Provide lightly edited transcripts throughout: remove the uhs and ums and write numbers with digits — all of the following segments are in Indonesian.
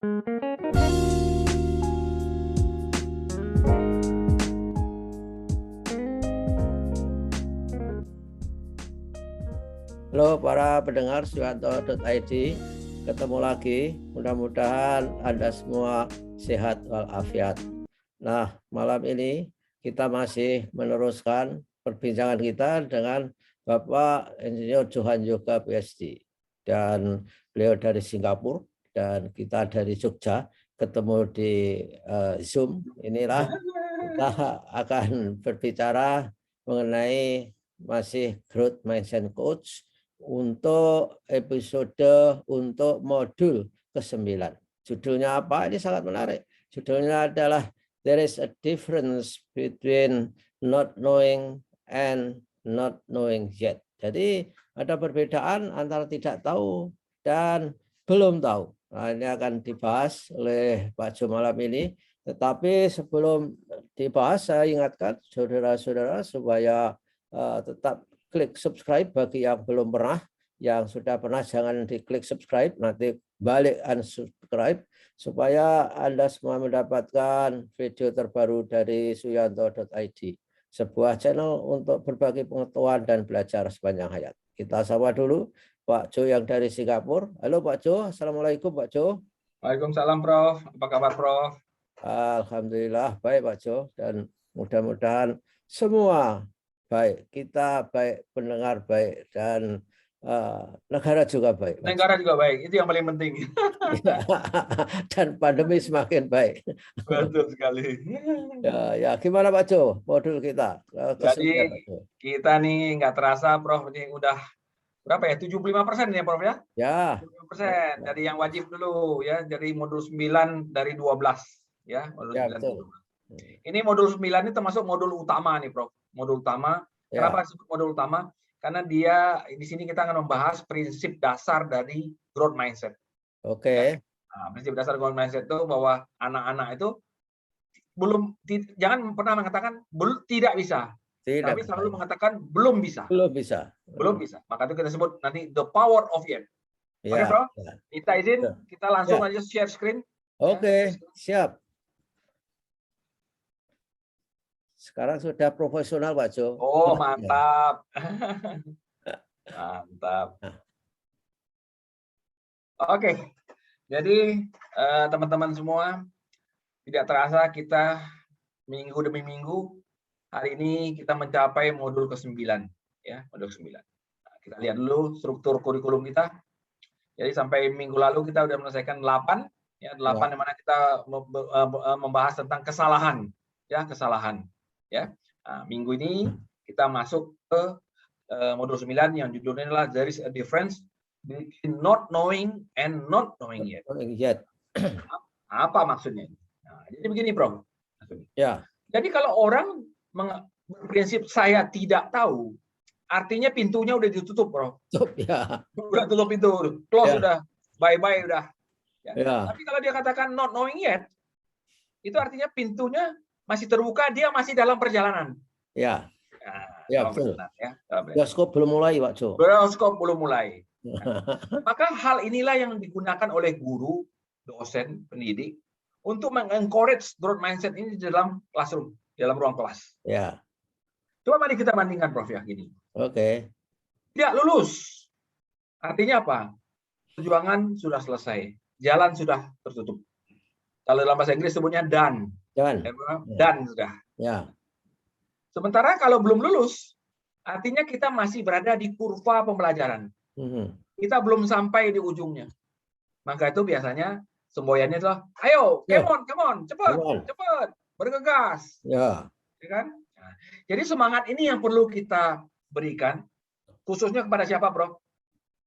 Halo para pendengar Suyanto.id, ketemu lagi. Mudah-mudahan Anda semua sehat walafiat. Nah, malam ini kita masih meneruskan perbincangan kita dengan Bapak Insinyur Johan Yoga PhD. Dan beliau dari Singapura dan kita dari Jogja, ketemu di Zoom. Inilah kita akan berbicara mengenai masih Growth Mindset Coach untuk episode untuk modul ke-9. Judulnya apa? Ini sangat menarik. Judulnya adalah There is a difference between not knowing and not knowing yet. Jadi ada perbedaan antara tidak tahu dan belum tahu. Nah, ini akan dibahas oleh Pak Jo malam ini. Tetapi sebelum dibahas, saya ingatkan saudara-saudara supaya tetap klik subscribe bagi yang belum pernah. Yang sudah pernah jangan diklik subscribe, nanti balik unsubscribe supaya Anda semua mendapatkan video terbaru dari Suyanto.id, sebuah channel untuk berbagi pengetahuan dan belajar sepanjang hayat. Kita sapa dulu Pak Jo yang dari Singapura. Halo Pak Jo, Assalamualaikum Pak Jo. Waalaikumsalam Prof. Apa kabar Prof? Alhamdulillah baik Pak Jo, dan mudah-mudahan semua baik, kita baik, pendengar baik, dan negara juga baik. Negara juga baik, itu yang paling penting. Dan pandemi semakin baik. Betul sekali. Ya, gimana Pak Jo modul kita? Jadi kita nih nggak terasa Prof, ini udah berapa ya? 75% ya Prof ya? Ya. 75% dari yang wajib dulu ya, dari modul 9 dari 12 ya, modul Ya, 9. betul. Ini modul 9 ini termasuk modul utama nih Prof. Modul utama. Ya. Kenapa disebut modul utama? Karena dia di sini kita akan membahas prinsip dasar dari growth mindset. Oke. Nah, prinsip dasar growth mindset itu bahwa anak-anak itu jangan pernah mengatakan tidak bisa, tapi selalu mengatakan belum bisa. Belum bisa. Belum bisa. Maka itu kita sebut nanti the power of yet. Ya, Oke, Bro? ya. Kita izin, kita langsung aja share screen. Oke, siap. Sekarang sudah profesional Pak Jo. Oh, mantap. Mantap. Oke. Jadi teman-teman semua, tidak terasa kita minggu demi minggu hari ini kita mencapai modul ke-9 ya, modul ke-9. Nah, kita lihat dulu struktur kurikulum kita. Jadi sampai minggu lalu kita sudah menyelesaikan 8 ya, 8 di mana kita membahas tentang kesalahan ya, kesalahan ya. Nah, minggu ini kita masuk ke modul 9 yang judulnya adalah There is a difference between not knowing and not knowing yet. Apa maksudnya? Nah, jadi begini, Bro. Ya. Jadi kalau orang berprinsip saya tidak tahu, artinya pintunya udah ditutup, Bro. Ya. Udah tutup pintu, close udah, bye-bye udah. Ya. Ya. Tapi kalau dia katakan not knowing yet, itu artinya pintunya masih terbuka, dia masih dalam perjalanan. Ya. Nah, ya, betul. Ya, bioskop belum mulai, Pak Jo. Bioskop belum mulai. Nah, maka hal inilah yang digunakan oleh guru, dosen, pendidik untuk mengencourage growth mindset ini di dalam classroom, di dalam ruang kelas. Ya. Coba mari kita bandingkan, Prof ya, gini. Oke. Tidak lulus. Artinya apa? Perjuangan sudah selesai, jalan sudah tertutup. Kalau dalam bahasa Inggris sebutnya done. Done sudah. Ya. Sementara kalau belum lulus, artinya kita masih berada di kurva pembelajaran. Kita belum sampai di ujungnya. Maka itu biasanya semboyannya adalah, ayo, come on, cepat, bergegas. Ya. Ya kan? Nah, jadi semangat ini yang perlu kita berikan, khususnya kepada siapa, Bro?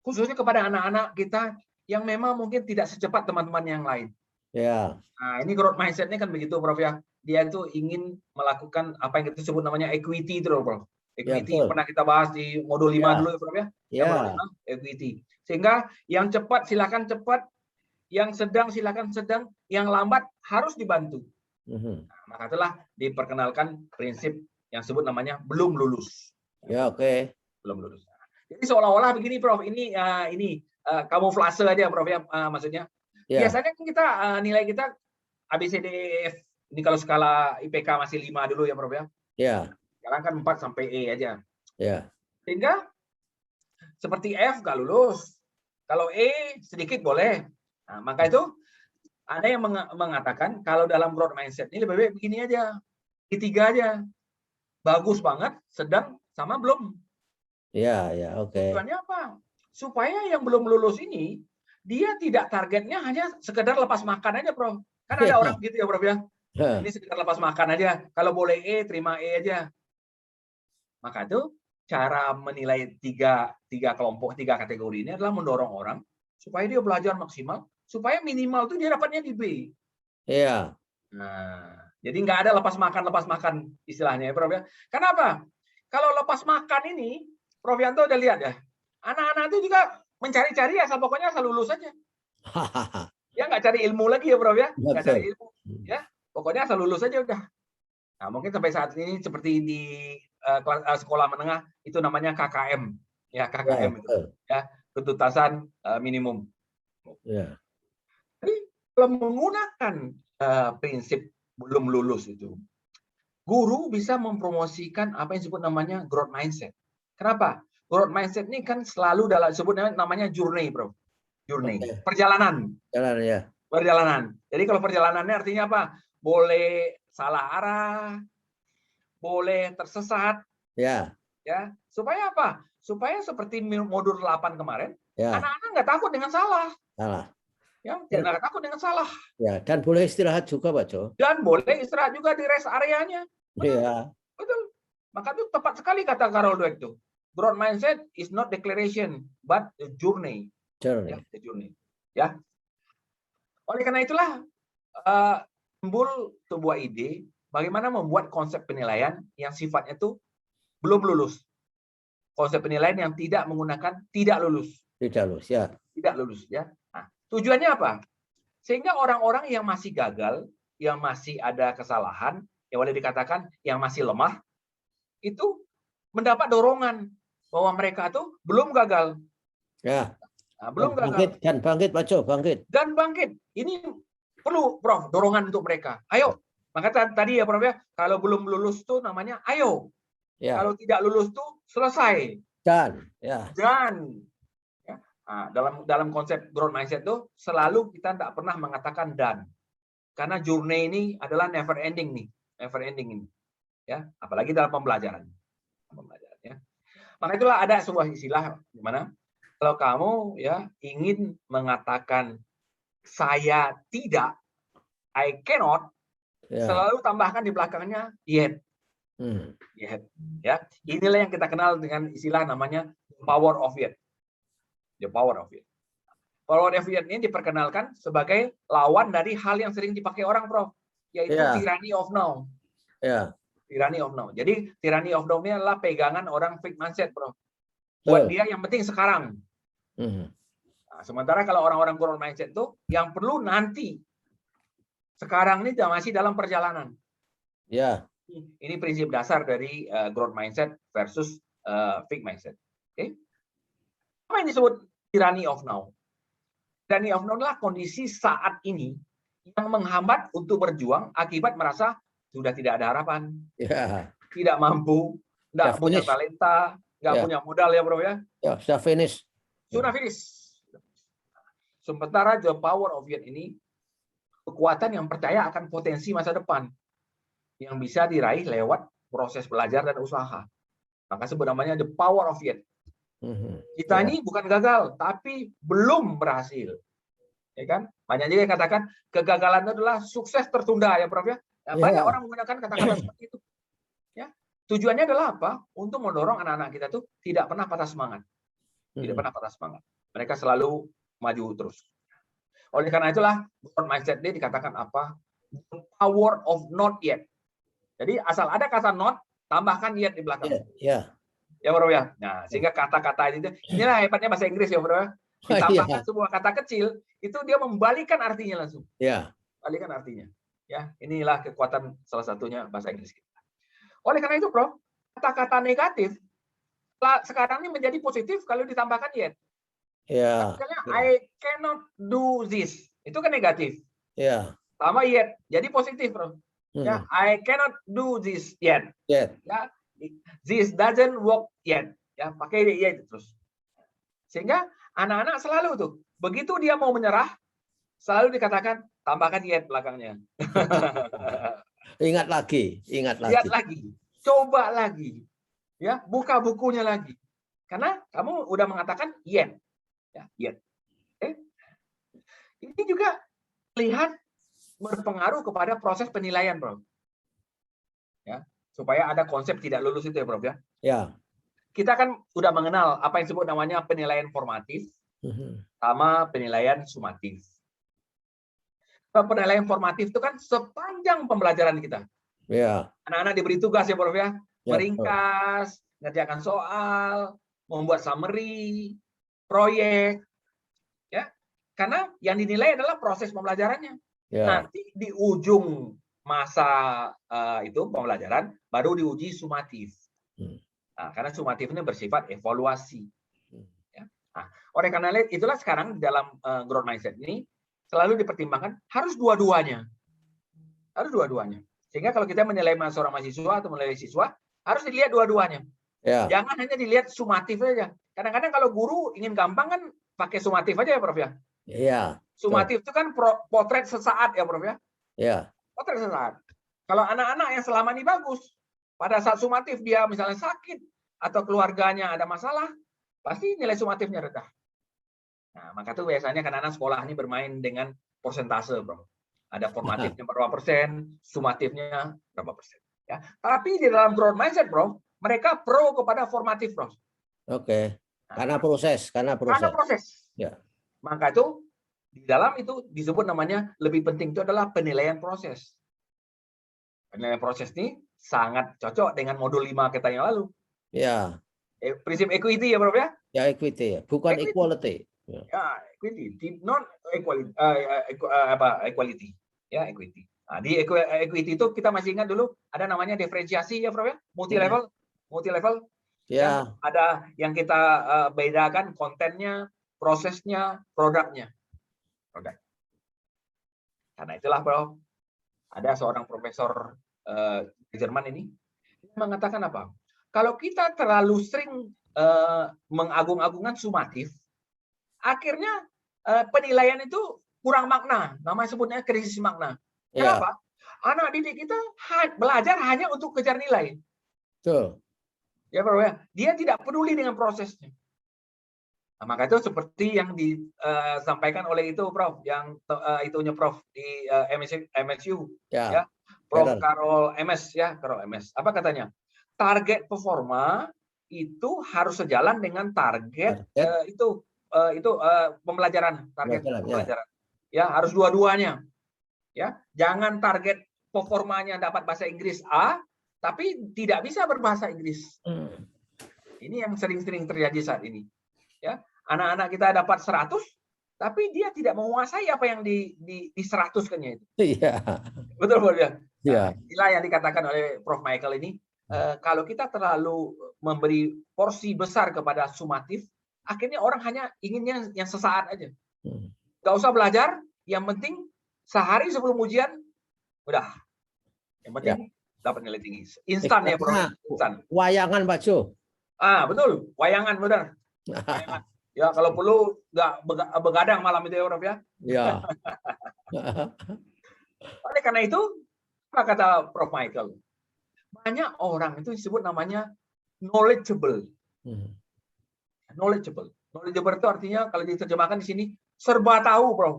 Khususnya kepada anak-anak kita yang memang mungkin tidak secepat teman-teman yang lain. Ya. Nah, ini growth mindset-nya kan begitu, Prof ya. Dia itu ingin melakukan apa yang kita sebut namanya equity itu, Prof. Equity pernah kita bahas di modul 5 dulu, Prof ya. Ya. Equity. Sehingga yang cepat silakan cepat, yang sedang silakan sedang, yang lambat harus dibantu. Nah, maka itulah diperkenalkan prinsip yang sebut namanya belum lulus. Ya, oke. Belum lulus. Jadi seolah-olah begini, Prof. Ini kamuflase aja, Prof ya, maksudnya. Ya. Biasanya kan kita nilai kita ABCDEF. Ini kalau skala IPK masih 5 dulu ya, Prof ya. Ya. Sekarang kan 4 sampai E aja. Ya. Sehingga seperti F nggak lulus. Kalau E sedikit boleh. Nah, maka itu ada yang mengatakan kalau dalam growth mindset ini lebih baik begini aja. Di 3 aja. Bagus banget, sedang, sama belum. Ya, ya, oke. Tujuannya apa? Supaya yang belum lulus ini, dia tidak targetnya hanya sekedar lepas makan aja, Prof. Kan ada orang gitu ya, Prof ya. Ini sekedar lepas makan aja. Kalau boleh E, terima E aja. Maka itu cara menilai tiga kelompok, 3 kategori ini adalah mendorong orang supaya dia belajar maksimal, supaya minimal itu dia dapatnya di B. Iya. Nah, jadi nggak ada lepas makan istilahnya ya, Prof ya. Kenapa? Kalau lepas makan ini, Prof Yanto udah lihat ya, anak-anak itu juga mencari-cari asal pokoknya asal lulus saja. Ya nggak cari ilmu lagi ya, Prof ya. Nggak cari ilmu. Ya, pokoknya asal lulus saja udah. Nah, mungkin sampai saat ini seperti di sekolah menengah itu namanya KKM. Ya, KKM itu. Ya, ketuntasan minimum. Ya. Jadi kalau menggunakan prinsip belum lulus itu, guru bisa mempromosikan apa yang disebut namanya growth mindset. Kenapa? Growth mindset ini kan selalu dalam disebut namanya journey, Bro. Journey, perjalanan. Jalan ya. Perjalanan. Jadi kalau perjalanannya artinya apa? Boleh salah arah, boleh tersesat. Ya. Ya, supaya apa? Supaya seperti modul 8 kemarin, Ya. anak-anak nggak takut dengan salah. Salah. Ya, nggak takut dengan salah. Ya, dan boleh istirahat juga, Pak Jo. Dan boleh istirahat juga di rest areanya. Betul. Iya. Betul. Maka itu tepat sekali kata Carol Dweck itu. Growth mindset is not declaration, but a journey. Journey. Ya, the journey. Ya. Oleh karena itulah timbul sebuah ide bagaimana membuat konsep penilaian yang sifatnya itu belum lulus. Konsep penilaian yang tidak menggunakan tidak lulus. Tidak lulus, ya. Tidak lulus, ya. Nah, tujuannya apa? Sehingga orang-orang yang masih gagal, yang masih ada kesalahan, yang boleh dikatakan yang masih lemah, itu mendapat dorongan bahwa mereka itu belum gagal. Ya. Nah, belum gagal. Dan bangkit, Pak Jo, bangkit. Dan bangkit. Ini perlu, Prof, dorongan untuk mereka. Ayo. Maka tadi ya, Prof ya, kalau belum lulus tuh namanya ayo. Ya. Kalau tidak lulus tuh selesai. Dan, ya. Dan. Ya. Nah, dalam konsep growth mindset tuh selalu kita tidak pernah mengatakan dan. Karena journey ini adalah never ending nih, never ending ini. Ya, apalagi dalam pembelajaran. Ya. Maka itulah ada sebuah istilah di mana kalau kamu ya ingin mengatakan saya tidak, I cannot, selalu tambahkan di belakangnya yet. Yet. Ya, inilah yang kita kenal dengan istilah namanya power of yet. The power of yet. Power of yet ini diperkenalkan sebagai lawan dari hal yang sering dipakai orang, Prof, yaitu tyranny of now. Ya. Tyranny of now. Jadi tyranny of now ini adalah pegangan orang fixed mindset, Prof. Buat dia yang penting sekarang. Nah, sementara kalau orang-orang growth mindset itu yang perlu nanti. Sekarang ini masih dalam perjalanan. Ya. Ini prinsip dasar dari growth mindset versus fixed mindset. Oke? Apa yang disebut tyranny of now? Tyranny of now adalah kondisi saat ini yang menghambat untuk berjuang akibat merasa sudah tidak ada harapan, tidak mampu, tidak punya talenta, nggak punya modal ya, Bro ya. Ya, sudah finish. Sudah finish. Sementara the power of yet ini kekuatan yang percaya akan potensi masa depan yang bisa diraih lewat proses belajar dan usaha. Maka sebut namanya the power of yet. Kita ini bukan gagal, tapi belum berhasil. Ya kan? Banyak juga yang katakan kegagalan itu adalah sukses tertunda ya, Prof ya. Nah, banyak orang menggunakan kata-kata seperti itu. Ya. Tujuannya adalah apa? Untuk mendorong anak-anak kita tuh tidak pernah patah semangat. Tidak pernah patah semangat. Mereka selalu maju terus. Oleh karena itulah growth mindset ini dikatakan apa? The power of not yet. Jadi asal ada kata not, tambahkan yet di belakang. Ya. Ya, Bro ya. Nah, sehingga kata-kata itu inilah hebatnya bahasa Inggris ya, Bro. Ditambahkan sebuah kata kecil, itu dia membalikan artinya langsung. Ya. Balikan artinya. Ya, inilah kekuatan salah satunya bahasa Inggris kita. Oleh karena itu, Bro, kata-kata negatif sekarang ini menjadi positif kalau ditambahkan yet. Ya. Misalnya, I cannot do this. Itu kan negatif. Ya. Sama yet, jadi positif, bro. Ya, I cannot do this yet. Yet. Ya, this doesn't work yet. Ya, pakai yet terus. Sehingga anak-anak selalu tuh, begitu dia mau menyerah, selalu dikatakan tambahkan yet belakangnya. Ingat lagi, ingat lagi. Lihat lagi, coba lagi, ya, buka bukunya lagi. Karena kamu udah mengatakan yet, ya, yet. Ini juga lihat berpengaruh kepada proses penilaian, bro. Ya, supaya ada konsep tidak lulus itu ya, bro, ya. Ya. Kita kan udah mengenal apa yang disebut namanya penilaian formatif sama penilaian sumatif. Penilaian formatif itu kan sepanjang pembelajaran kita. Ya. Anak-anak diberi tugas ya, Prof, ya. Ya, Meringkas, ngerjakan soal, membuat summary, proyek. Ya. Karena yang dinilai adalah proses pembelajarannya. Ya. Nanti di ujung masa itu pembelajaran baru diuji sumatif. Nah, karena sumatif ini bersifat evaluasi. Ya. Nah, oleh karena itulah sekarang di dalam growth mindset ini selalu dipertimbangkan harus dua-duanya. Harus dua-duanya. Sehingga kalau kita menilai seorang mahasiswa atau menilai siswa, harus dilihat dua-duanya. Ya. Jangan hanya dilihat sumatif saja. Kadang-kadang kalau guru ingin gampang kan pakai sumatif aja ya, Prof, ya. Iya. Sumatif itu kan potret sesaat ya, Prof, ya. Ya. Potret sesaat. Kalau anak-anak yang selama ini bagus, pada saat sumatif dia misalnya sakit atau keluarganya ada masalah, pasti nilai sumatifnya rendah. Nah, maka itu biasanya kan anak sekolah ini bermain dengan persentase, bro. Ada formatifnya berapa persen, sumatifnya berapa persen. Ya. Tapi di dalam growth mindset, bro, mereka pro kepada formatif, bro. Oke. Karena proses, Karena proses. Ya. Maka itu di dalam itu disebut namanya lebih penting itu adalah penilaian proses. Penilaian proses ini sangat cocok dengan modul 5 kita yang lalu. Ya. Prinsip equity ya, bro, ya? Ya, equity ya, bukan equality. Ya, equity, non equality, equality, ya, equity. Nah, di equity itu kita masih ingat dulu ada namanya diferensiasi ya, Prof, ya, multi level. Ya. Ada yang kita bedakan kontennya, prosesnya, produknya. Karena itulah, Prof, ada seorang profesor Jerman ini mengatakan apa? Kalau kita terlalu sering mengagung-agungkan sumatif, akhirnya penilaian itu kurang makna. Namanya sebutnya krisis makna. Kenapa? Anak didik kita belajar hanya untuk kejar nilai. Betul. Ya, Bro, ya. Dia tidak peduli dengan prosesnya. Nah, maka itu seperti yang disampaikan oleh itu, Prof, yang itunya Prof di MSU, ya. Prof Karol MS, ya, Karol MS. Apa katanya? Target performa itu harus sejalan dengan target itu pembelajaran, target pembelajaran. Ya, harus dua-duanya. Ya, jangan target performanya dapat bahasa Inggris A, tapi tidak bisa berbahasa Inggris. Ini yang sering-sering terjadi saat ini. Ya, anak-anak kita dapat 100, tapi dia tidak menguasai apa yang di 100-kannya itu. Iya. Betul, Prof, ya. Iya. Inilah yang dikatakan oleh Prof Michael ini. Kalau kita terlalu memberi porsi besar kepada sumatif, akhirnya orang hanya inginnya yang sesaat aja. Gak usah belajar, yang penting sehari sebelum ujian, udah. Yang penting dapat nilai tinggi. Instan ya, Bro. Instan. Wayangan, Pak Jo. Betul. Wayangan, benar. Wayangan. Ya, kalau perlu nggak begadang malam itu ya, Prof, ya. Ya. Oleh karena itu, apa kata Prof Michael? Banyak orang itu disebut namanya knowledgeable. Knowledgeable. Knowledgeable itu artinya kalau diterjemahkan di sini serba tahu, Bro.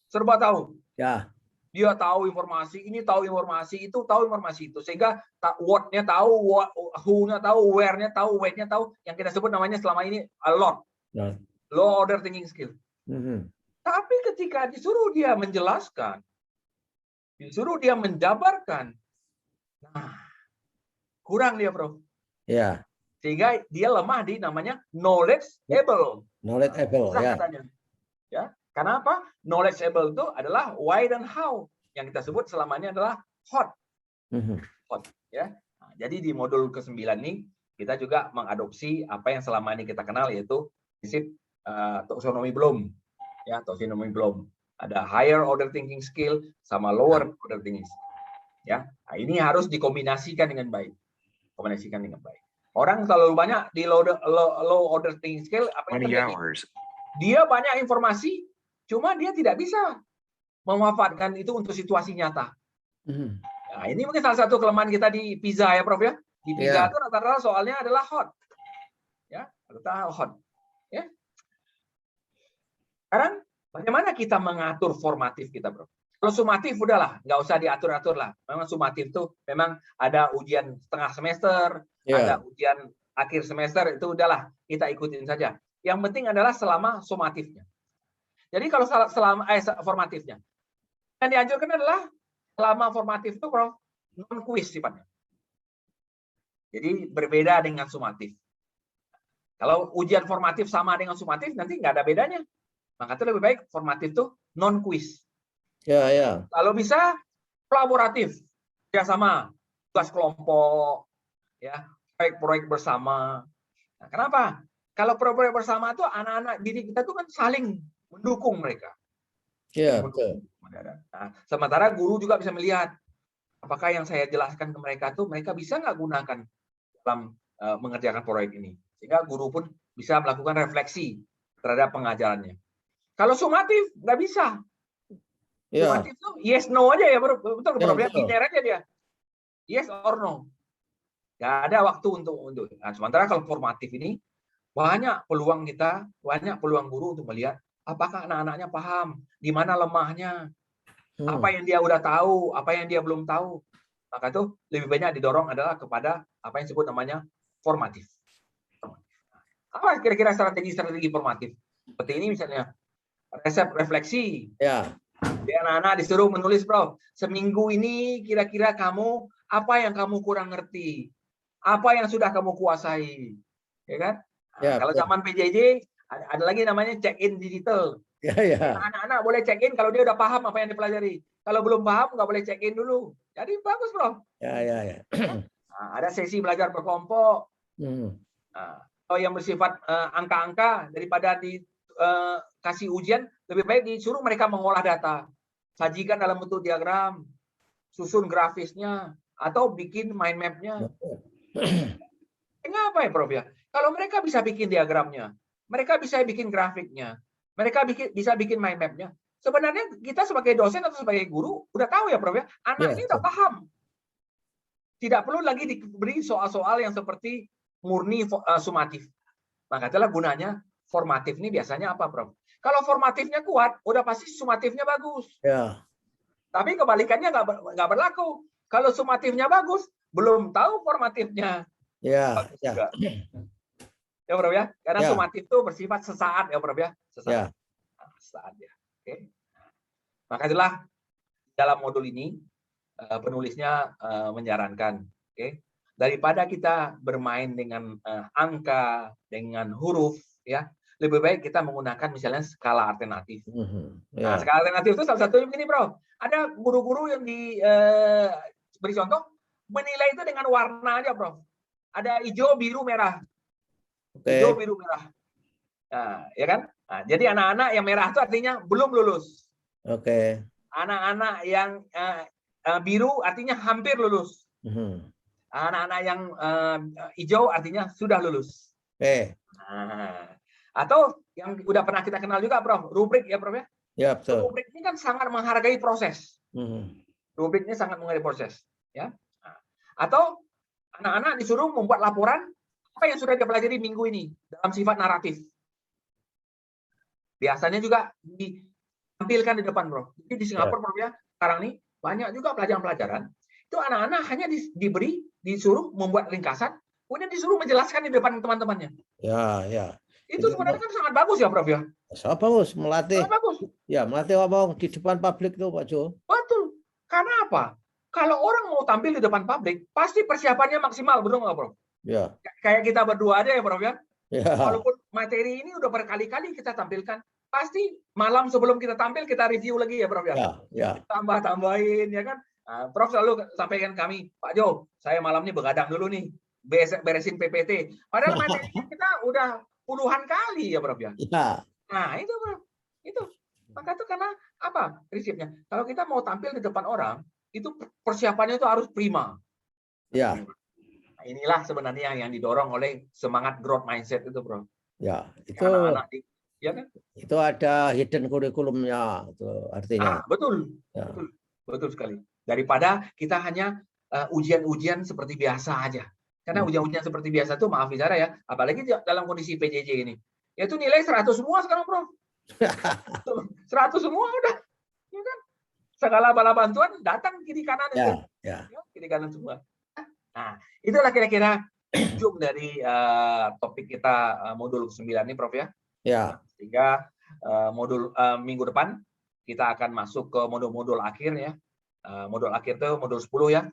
Serba tahu. Ya. Dia tahu informasi ini, tahu informasi itu, tahu informasi itu. Sehingga what-nya tahu, who-nya tahu, where-nya tahu, when-nya tahu. Yang kita sebut namanya selama ini a lot. Low order thinking skill. Tapi ketika disuruh dia menjelaskan, disuruh dia menjabarkan, nah, kurang dia, Bro. Ya. Sehingga dia lemah di namanya knowledgeable. Knowledgeable, ya. Katanya. Ya. Karena apa? Knowledgeable itu adalah why dan how. Yang kita sebut selama ini adalah hot. Hot, ya. Nah, jadi di modul ke-9 ini kita juga mengadopsi apa yang selama ini kita kenal, yaitu prinsip taksonomi Bloom. Ya, taksonomi Bloom. Ada higher order thinking skill sama lower order thinking skill. Ya, nah, ini harus dikombinasikan dengan baik. Kombinasikan dengan baik. Orang terlalu banyak di low order thinking skill, apa yang terjadi? Dia banyak informasi, cuma dia tidak bisa memanfaatkan itu untuk situasi nyata. Nah, ini mungkin salah satu kelemahan kita di PISA ya, Prof ya. Di PISA itu rata-rata soalnya adalah hot. Ya, rata-rata hot. Ya. Sekarang bagaimana kita mengatur formatif kita, Bro? Kalau sumatif udahlah, nggak usah diatur-atur lah. Memang sumatif itu memang ada ujian setengah semester, ada ujian akhir semester, itu udahlah kita ikutin saja. Yang penting adalah selama sumatifnya. Jadi kalau selama formatifnya, yang dianjurkan adalah selama formatif itu, Bro, non kuis sifatnya. Jadi berbeda dengan sumatif. Kalau ujian formatif sama dengan sumatif, nanti nggak ada bedanya. Maka itu lebih baik formatif itu non kuis. Ya. Kalau bisa kolaboratif, kerjasama, tugas kelompok, ya, proyek-proyek bersama. Nah, kenapa? Kalau proyek bersama itu anak-anak didik kita tuh kan saling mendukung mereka. Iya, betul. Nah, sementara guru juga bisa melihat apakah yang saya jelaskan ke mereka tuh mereka bisa nggak gunakan dalam mengerjakan proyek ini. Sehingga guru pun bisa melakukan refleksi terhadap pengajarannya. Kalau sumatif nggak bisa. Sumatif tuh yes no aja ya, betul problem biner aja dia. Yes or no. Nggak ada waktu untuk. Nah, sementara kalau formatif ini banyak peluang kita, banyak peluang guru untuk melihat apakah anak-anaknya paham, di mana lemahnya, apa yang dia udah tahu, apa yang dia belum tahu. Maka itu lebih banyak didorong adalah kepada apa yang disebut namanya formatif. Apa kira-kira strategi formatif? Seperti ini misalnya, resep refleksi. Ya. Jadi anak-anak disuruh menulis, Prof. Seminggu ini kira-kira kamu, apa yang kamu kurang ngerti? Apa yang sudah kamu kuasai? Ya kan? Nah, kalau zaman PJJ, ada lagi namanya check-in digital. Anak-anak boleh check-in kalau dia udah paham apa yang dipelajari. Kalau belum paham, nggak boleh check-in dulu. Jadi bagus, Prof. Ya. Nah, ada sesi belajar berkelompok. Nah, kalau yang bersifat angka-angka, daripada dikasih ujian, lebih baik disuruh mereka mengolah data. Sajikan dalam bentuk diagram, susun grafisnya, atau bikin mind map-nya. Kenapa ya, Prof ya? Kalau mereka bisa bikin diagramnya, mereka bisa bikin grafiknya, mereka bisa bikin mind map-nya. Sebenarnya kita sebagai dosen atau sebagai guru udah tahu ya, Prof ya, anak ini udah paham. Tidak perlu lagi diberi soal-soal yang seperti murni sumatif. Maka itulah gunanya formatif ini biasanya apa, Prof? Kalau formatifnya kuat, udah pasti sumatifnya bagus. Ya. Tapi kebalikannya nggak berlaku. Kalau sumatifnya bagus, belum tahu formatifnya. Ya. Ya, Prof ya. Karena sumatif itu bersifat sesaat ya, Prof ya. Sesaat. Sesaat ya. Oke. Maka itulah dalam modul ini penulisnya menyarankan, daripada kita bermain dengan angka, dengan huruf, ya, lebih baik kita menggunakan misalnya skala alternatif. Nah, skala alternatif itu salah satunya begini, Bro. Ada guru-guru yang beri contoh menilai itu dengan warna aja, Bro. Ada hijau, biru, merah. Hijau, biru, merah. Nah, ya kan? Nah, jadi anak-anak yang merah itu artinya belum lulus. Anak-anak yang biru artinya hampir lulus. Anak-anak yang hijau artinya sudah lulus. Nah, atau yang udah pernah kita kenal juga, Prof, rubrik ya, Prof ya. Ya, betul. Rubrik ini kan sangat menghargai proses. Rubrik ini sangat menghargai proses, ya. Nah, atau anak-anak disuruh membuat laporan apa yang sudah dipelajari minggu ini dalam sifat naratif. Biasanya juga ditampilkan di depan, Bro. Jadi di Singapura, Prof ya, sekarang ini banyak juga pelajaran-pelajaran itu anak-anak hanya disuruh membuat ringkasan, kemudian disuruh menjelaskan di depan teman-temannya. Ya. Itu sebenarnya kan sangat bagus ya, Prof ya. Sangat bagus, melatih. Sangat bagus. Ya, melatih ngomong di depan publik tuh, Pak Jo. Betul. Karena apa? Kalau orang mau tampil di depan publik, pasti persiapannya maksimal, betul nggak, Prof? Ya. Kayak kita berdua aja ya, Prof ya. Ya. Walaupun materi ini udah berkali-kali kita tampilkan, pasti malam sebelum kita tampil kita review lagi ya, Prof ya. Ya. Tambah-tambahin ya kan. Nah, Prof selalu sampaikan kami, Pak Jo, saya malam ini begadang dulu nih, beresin PPT. Padahal materi kita udah puluhan kali ya, Prof ya. Ya. Nah, itu, Prof. Itu. Maka itu karena Apa prinsipnya? Kalau kita mau tampil di depan orang, itu persiapannya itu harus prima. Ya. Nah, inilah sebenarnya yang didorong oleh semangat growth mindset itu, Bro. Ya, itu Anak-anak, ya kan? Itu ada hidden kurikulumnya, itu artinya. Betul, Ya. betul sekali. Daripada kita hanya ujian-ujian seperti biasa aja. Karena ujian-ujian seperti biasa itu, maaf bicara ya, apalagi dalam kondisi PJJ ini, itu nilai 100 semua sekarang, Bro. 100 semua udah, ya kan? Segala bala bantuan datang kiri kanan itu, kiri kanan semua. Nah, itulah kira-kira ujung dari topik kita modul 9 ini, Prof ya. Ya. Sehingga modul minggu depan kita akan masuk ke modul-modul akhir ya. Modul akhir itu modul 10 ya.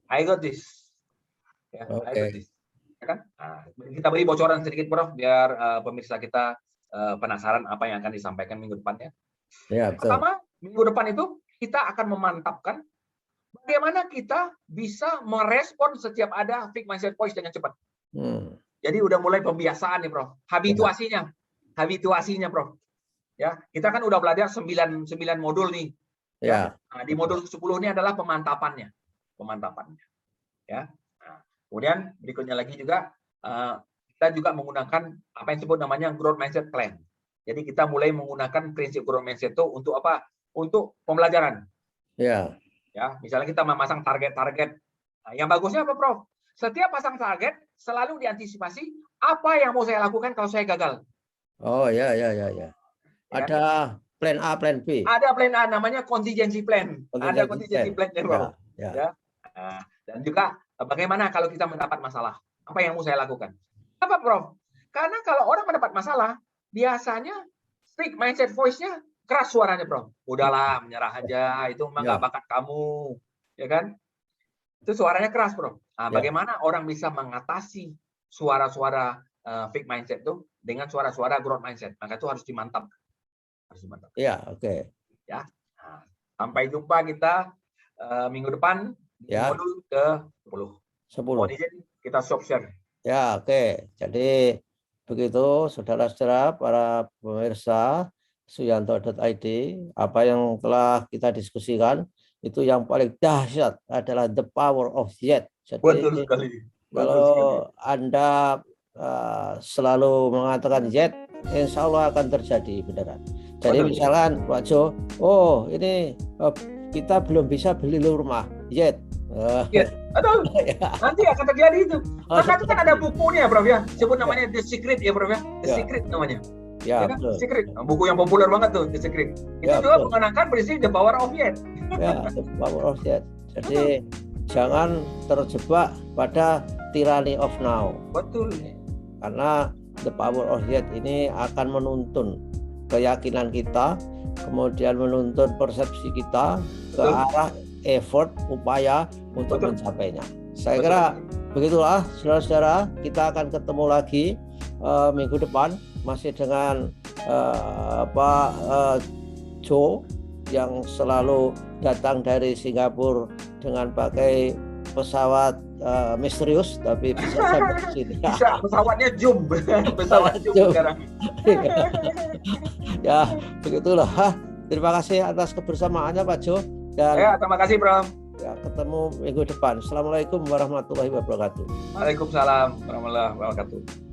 I got this. Ya, I got this. Ya kan? Nah, kita beri bocoran sedikit, Prof, biar pemirsa kita penasaran apa yang akan disampaikan minggu depan ya. Ya, betul. Pertama, minggu depan itu kita akan memantapkan bagaimana kita bisa merespon setiap ada fixed mindset voice dengan cepat. Jadi udah mulai pembiasaan nih, Prof. Habituasinya, Prof. Ya, kita kan udah belajar 9 modul nih. Ya. Nah, di modul 10 ini adalah pemantapannya. Ya. Nah, kemudian berikutnya lagi juga kita juga menggunakan apa yang disebut namanya growth mindset plan. Jadi kita mulai menggunakan prinsip growth mindset itu untuk apa? Untuk pembelajaran. Ya, misalnya kita memasang target-target. Nah, yang bagusnya apa, Prof? Setiap pasang target selalu diantisipasi apa yang mau saya lakukan kalau saya gagal. Oh ya. Ada plan A, plan B. Ada plan A, namanya contingency plan. Ada contingency plan-nya, Prof. Ya. Nah, dan juga bagaimana kalau kita mendapat masalah? Apa yang mau saya lakukan? Apa, Prof? Karena kalau orang mendapat masalah, biasanya fixed mindset voice-nya keras suaranya, Prof. Udahlah, menyerah aja, itu memang nggak bakat kamu, ya kan? Itu suaranya keras, Prof. Nah, bagaimana orang bisa mengatasi suara-suara fixed mindset itu dengan suara-suara growth mindset? Maka itu harus dimantapkan. Ya, oke. Ya. Nah, sampai jumpa kita minggu depan di modul ke-10. 10. Kita stop share. Ya, oke. Jadi begitu saudara-saudara para pemirsa Suyanto.id, apa yang telah kita diskusikan itu yang paling dahsyat adalah the power of yet. Jadi betul sekali. Kalau Anda selalu mengatakan yet, insya Allah akan terjadi beneran. Jadi misalkan Pak Jo, oh ini kita belum bisa beli rumah yet. Betul. Nanti akan terjadi itu. Maka itu kan ada bukunya, Prof ya. Sebut namanya The Secret ya, Prof ya. The Secret namanya. Ya kan? Secret. Buku yang populer banget tuh, The Secret. Itu juga mengenangkan prinsip the power of yet. Ya, the power of yet. Jadi jangan terjebak pada tyranny of now. Betul. Karena the power of yet ini akan menuntun keyakinan kita, kemudian menuntun persepsi kita ke arah effort, upaya untuk mencapainya. Saya kira begitulah, saudara-saudara. Kita akan ketemu lagi minggu depan masih dengan Joe yang selalu datang dari Singapura dengan pakai pesawat misterius, tapi bisa sampai ke sini. Bisa, pesawatnya zoom, pesawat zoom sekarang. Ya, begitulah. Terima kasih atas kebersamaannya, Pak Jo. Dan terima kasih, Prof. Ya, ketemu minggu depan. Assalamualaikum warahmatullahi wabarakatuh. Waalaikumsalam warahmatullahi wabarakatuh.